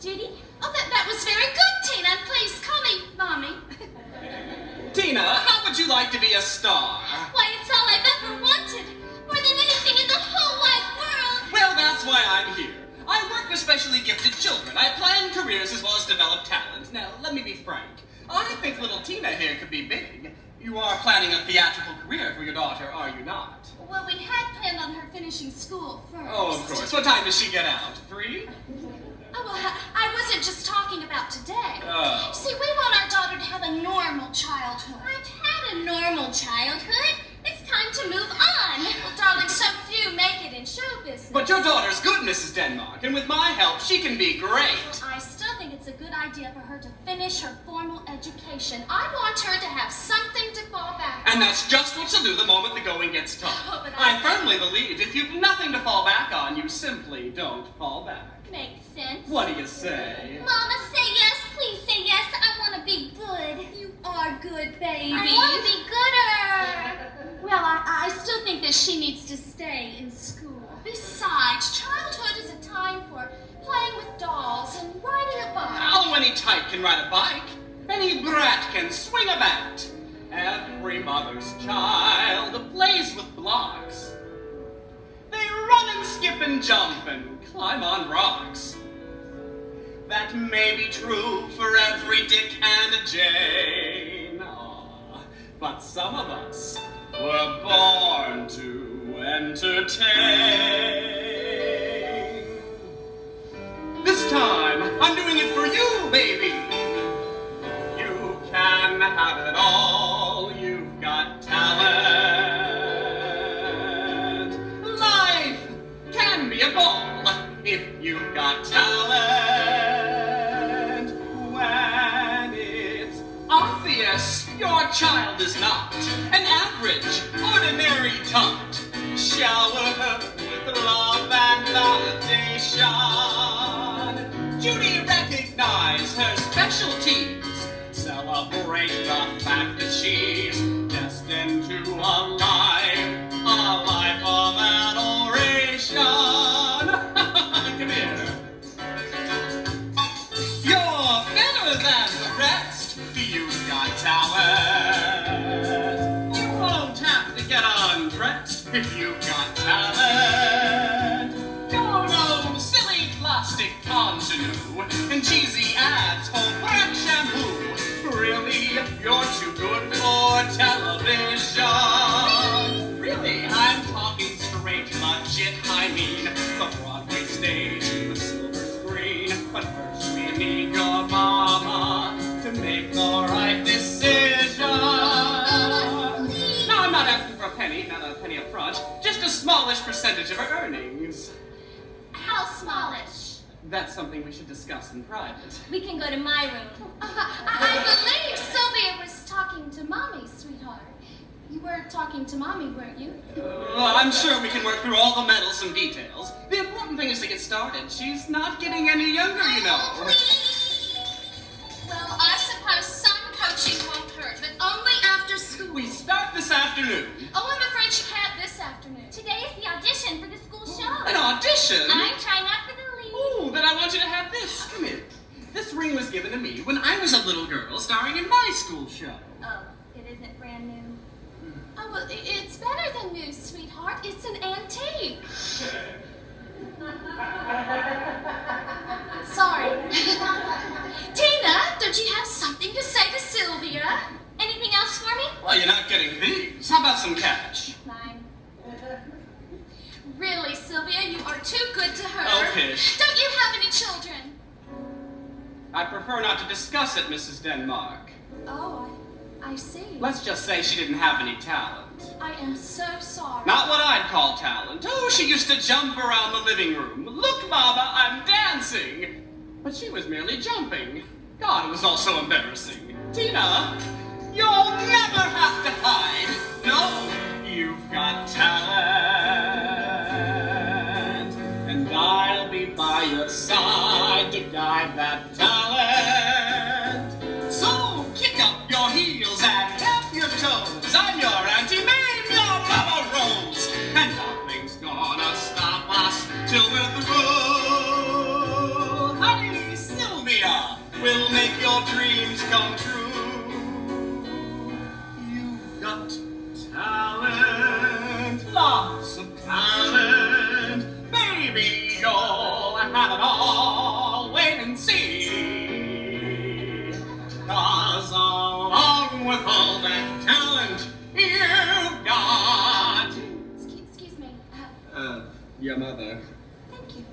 Judy? Oh, that was very good, Tina. Please call me Mommy. Tina, how would you like to be a star? Why, it's all I've ever wanted. More than anything in the whole wide world. Well, that's why I'm here. I work with specially gifted children. I plan careers as well as develop talent. Now, let me be frank. I think little Tina here could be big. You are planning a theatrical career for your daughter, are you not? Well, we had planned on her finishing school first. Oh, of course. What time does she get out? 3? Oh, well, I wasn't just talking about today. Oh. See, we want our daughter to have a normal childhood. I've had a normal childhood. It's time to move on. Well, darling, so few make it in show business. But your daughter's good, Mrs. Denmark, and with my help, she can be great. I still think it's a good idea for her to finish her formal education. I want her to have something to fall back on. And that's just what she'll do the moment the going gets tough. Oh, but I firmly believe if you've nothing to fall back on, you simply don't fall back. Makes sense. What do you say? Mama, say yes. Please say yes. I want to be good. You are good, baby. I want to be gooder. Well, I still think that she needs to stay in school. Besides, childhood is a time for playing with dolls and riding a bike. Oh, any type can ride a bike. Any brat can swing a bat. Every mother's child plays with blocks. They run and skip and jump and climb on rocks. That may be true for every Dick and a Jane. But some of us were born to entertain. This time, I'm doing it for you, baby. You can have it all. You've got talent. Life can be a ball if you've got talent. When it's obvious your child is not an average, ordinary tot. Shower her with love and validation. Judy, recognize her specialties. Celebrate the fact that she's destined to a life of adoration. Come here. You're better than the rest. You've got talent. You won't have to get undressed if you've got talent. You're no silly plastic ingenue and cheesy ads for brand shampoo. Really, you're too good for television. Really, I'm talking straight legit. I mean, the Broadway stage, the silver screen. But first we need your mama to make the right decision. No, I'm not asking for a penny, not a penny up front. Just a smallish percentage of her earnings. How smallish? That's something we should discuss in private. We can go to my room. I believe Sylvia was talking to Mommy, sweetheart. You were talking to Mommy, weren't you? Well, I'm sure we can work through all the meddlesome details. The important thing is to get started. She's not getting any younger, you know. Please. Well, I suppose some coaching won't hurt, but only after school. We start this afternoon. Oh, I'm afraid she can't this afternoon. Today is the audition for the school show. An audition? I'm trying out for the lead. Oh, then I want you to have this. Come here. This ring was given to me when I was a little girl starring in my school show. Oh, it isn't brand new. Oh, well, it's better than new, sweetheart. It's an antique. Sorry. Tina, don't you have something to say to Sylvia? Anything else for me? Well, you're not getting these. How about some cash? Fine. Really, Sylvia, you are too good to her. Oh, pish. Don't you have any children? I prefer not to discuss it, Mrs. Denmark. Oh, I see. Let's just say she didn't have any talent. I am so sorry. Not what I'd call talent. Oh, she used to jump around the living room. Look, Mama, I'm dancing. But she was merely jumping. God, it was all so embarrassing. Tina, you'll never have to hide. No, you've got talent. And I'll be by your side to guide that talent. So kick up your heels and tap your toes. I'm your Auntie Mame, your Mama Rose. And nothing's gonna stop us till we're through. Honey, make your dreams come true. You've got talent, lots of talent. Maybe you'll have it all. Wait and see. 'Cause along with all that talent you've got. Excuse me. Your mother. Thank you.